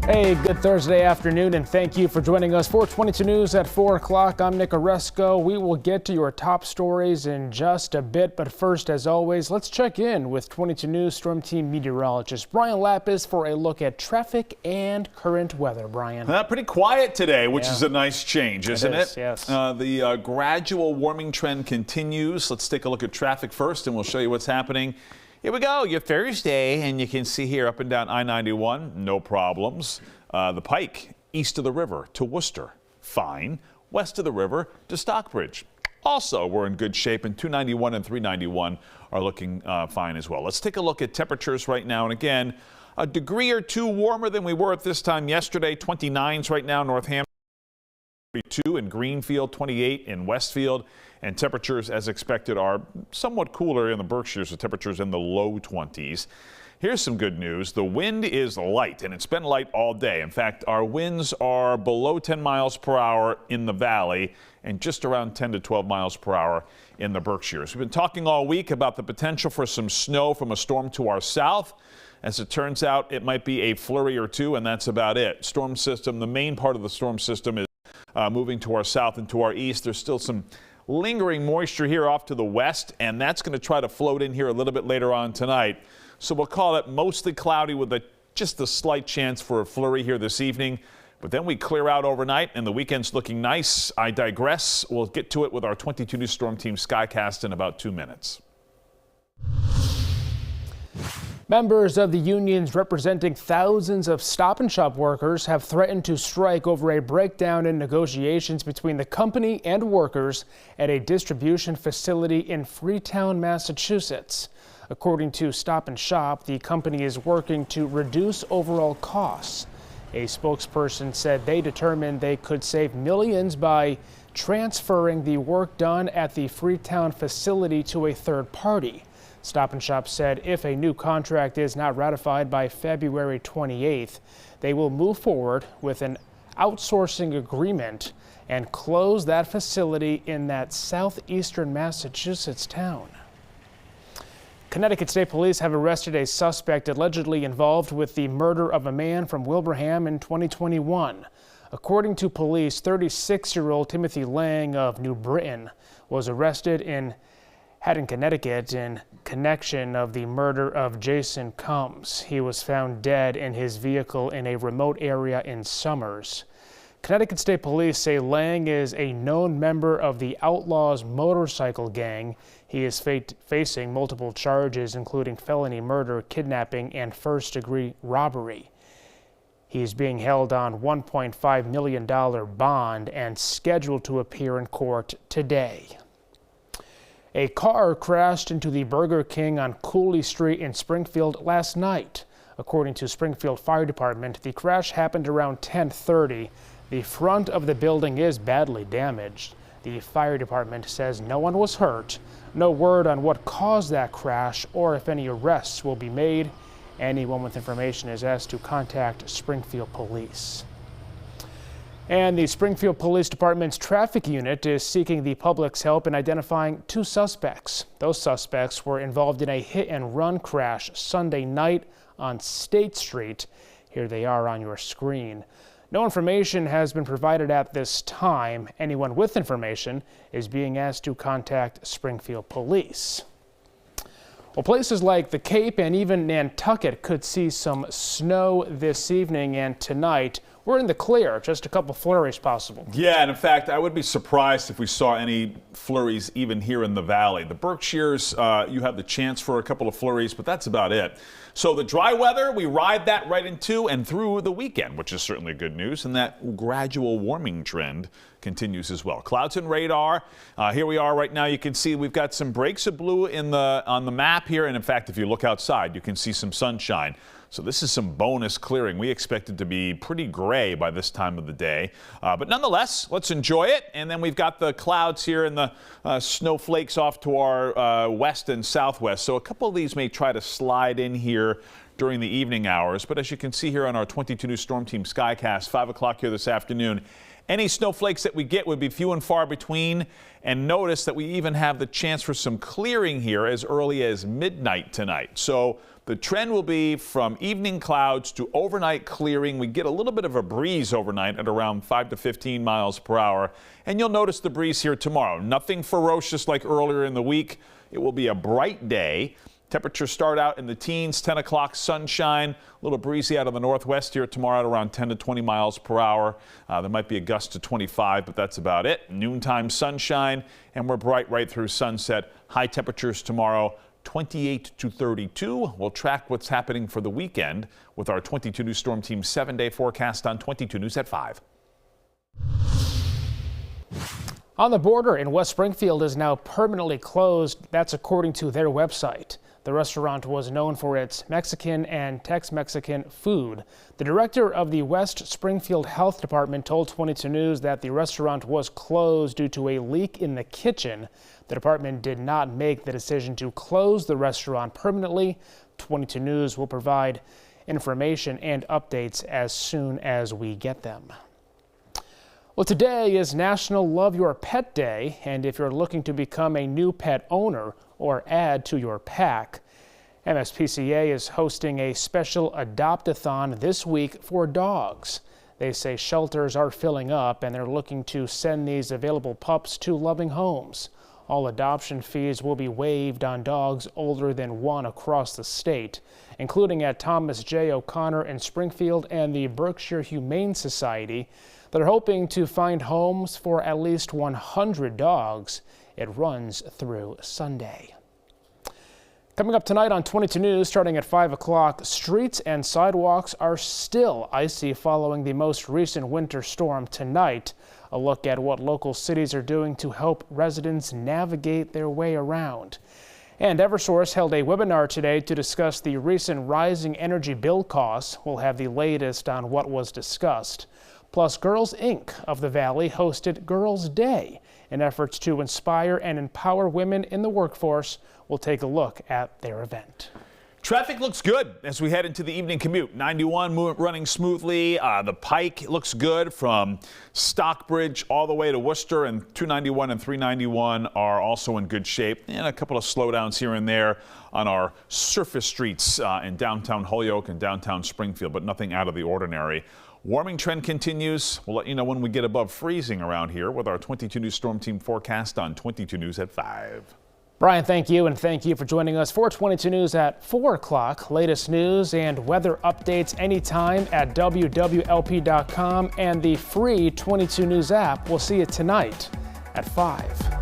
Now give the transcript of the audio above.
Hey, good Thursday afternoon, and thank you for joining us for 22 News at 4 o'clock. I'm Nick Oresco. We will get to your top stories in just a bit, but first, as always, let's check in with 22 News Storm Team meteorologist Brian Lapis for a look at traffic and current weather. Brian. Pretty quiet today, which is a nice change, isn't it? Yes. The gradual warming trend continues. Let's take a look at traffic first, and we'll show you what's happening. Here we go, your Thursday, and you can see here up and down I-91, no problems. The Pike, east of the river to Worcester, fine. West of the river to Stockbridge. Also, we're in good shape, and 291 and 391 are looking fine as well. Let's take a look at temperatures right now, and again, a degree or two warmer than we were at this time yesterday. 29s right now, Northampton. 32 in Greenfield, 28 in Westfield, and temperatures as expected are somewhat cooler in the Berkshires, with temperatures in the low 20s. Here's some good news. The wind is light, and it's been light all day. In fact, our winds are below 10 miles per hour in the valley and just around 10 to 12 miles per hour in the Berkshires. We've been talking all week about the potential for some snow from a storm to our south. As it turns out, it might be a flurry or two, and that's about it. Storm system, the main part of the storm system is moving to our south and to our east. There's still some lingering moisture here off to the west, and that's going to try to float in here a little bit later on tonight. So we'll call it mostly cloudy with just a slight chance for a flurry here this evening. But then we clear out overnight, and the weekend's looking nice. I digress. We'll get to it with our 22 News Storm Team Skycast in about 2 minutes. Members of the unions representing thousands of Stop and Shop workers have threatened to strike over a breakdown in negotiations between the company and workers at a distribution facility in Freetown, Massachusetts. According to Stop and Shop, the company is working to reduce overall costs. A spokesperson said they determined they could save millions by transferring the work done at the Freetown facility to a third party. Stop and Shop said if a new contract is not ratified by February 28th, they will move forward with an outsourcing agreement and close that facility in that southeastern Massachusetts town. Connecticut State Police have arrested a suspect allegedly involved with the murder of a man from Wilbraham in 2021. According to police, 36-year-old Timothy Lang of New Britain was arrested in Haddon, Connecticut in connection of the murder of Jason Combs. He was found dead in his vehicle in a remote area in Somers. Connecticut State Police say Lang is a known member of the Outlaws motorcycle gang. He is facing multiple charges, including felony murder, kidnapping, and first-degree robbery. He is being held on $1.5 million bond and scheduled to appear in court today. A car crashed into the Burger King on Cooley Street in Springfield last night. According to Springfield Fire Department, the crash happened around 10:30. The front of the building is badly damaged. The fire department says no one was hurt. No word on what caused that crash or if any arrests will be made. Anyone with information is asked to contact Springfield Police. And the Springfield Police Department's traffic unit is seeking the public's help in identifying 2 suspects. Those suspects were involved in a hit-and-run crash Sunday night on State Street. Here they are on your screen. No information has been provided at this time. Anyone with information is being asked to contact Springfield Police. Well, places like the Cape and even Nantucket could see some snow this evening and tonight. We're in the clear, just a couple flurries possible. Yeah, and in fact, I would be surprised if we saw any flurries even here in the valley. The Berkshires, you have the chance for a couple of flurries, but that's about it. So the dry weather, we ride that right into and through the weekend, which is certainly good news, and that gradual warming trend continues as well. Clouds and radar. Here we are right now. You can see we've got some breaks of blue on the map here, and in fact, if you look outside, you can see some sunshine. So this is some bonus clearing. We expect it to be pretty gray by this time of the day. But nonetheless, let's enjoy it. And then we've got the clouds here and the snowflakes off to our west and southwest. So a couple of these may try to slide in here during the evening hours. But as you can see here on our 22 News Storm Team Skycast, 5 o'clock here this afternoon, any snowflakes that we get would be few and far between. And notice that we even have the chance for some clearing here as early as midnight tonight. So the trend will be from evening clouds to overnight clearing. We get a little bit of a breeze overnight at around 5 to 15 miles per hour. And you'll notice the breeze here tomorrow. Nothing ferocious like earlier in the week. It will be a bright day. Temperatures start out in the teens, 10 o'clock sunshine, a little breezy out of the northwest here tomorrow at around 10 to 20 miles per hour. There might be a gust to 25, but that's about it. Noontime sunshine, and we're bright right through sunset. High temperatures tomorrow, 28 to 32. We'll track what's happening for the weekend with our 22 News Storm Team 7-day forecast on 22 News at 5. On the border in West Springfield is now permanently closed. That's according to their website. The restaurant was known for its Mexican and Tex-Mexican food. The director of the West Springfield Health Department told 22 News that the restaurant was closed due to a leak in the kitchen. The department did not make the decision to close the restaurant permanently. 22 News will provide information and updates as soon as we get them. Well, today is National Love Your Pet Day, and if you're looking to become a new pet owner or add to your pack, MSPCA is hosting a special adopt-a-thon this week for dogs. They say shelters are filling up and they're looking to send these available pups to loving homes. All adoption fees will be waived on dogs older than 1 across the state, including at Thomas J. O'Connor in Springfield and the Berkshire Humane Society. They're hoping to find homes for at least 100 dogs. It runs through Sunday. Coming up tonight on 22 News, starting at 5 o'clock, streets and sidewalks are still icy following the most recent winter storm tonight. A look at what local cities are doing to help residents navigate their way around. And Eversource held a webinar today to discuss the recent rising energy bill costs. We'll have the latest on what was discussed. Plus, Girls Inc. of the Valley hosted Girls Day in efforts to inspire and empower women in the workforce. We'll take a look at their event. Traffic looks good as we head into the evening commute. 91 running smoothly. The Pike looks good from Stockbridge all the way to Worcester, and 291 and 391 are also in good shape. And a couple of slowdowns here and there on our surface streets in downtown Holyoke and downtown Springfield, but nothing out of the ordinary. Warming trend continues. We'll let you know when we get above freezing around here with our 22 News Storm Team forecast on 22 News at 5. Brian, thank you, and thank you for joining us for 22 News at 4 o'clock. Latest news and weather updates anytime at wwlp.com and the free 22 News app. We'll see you tonight at 5.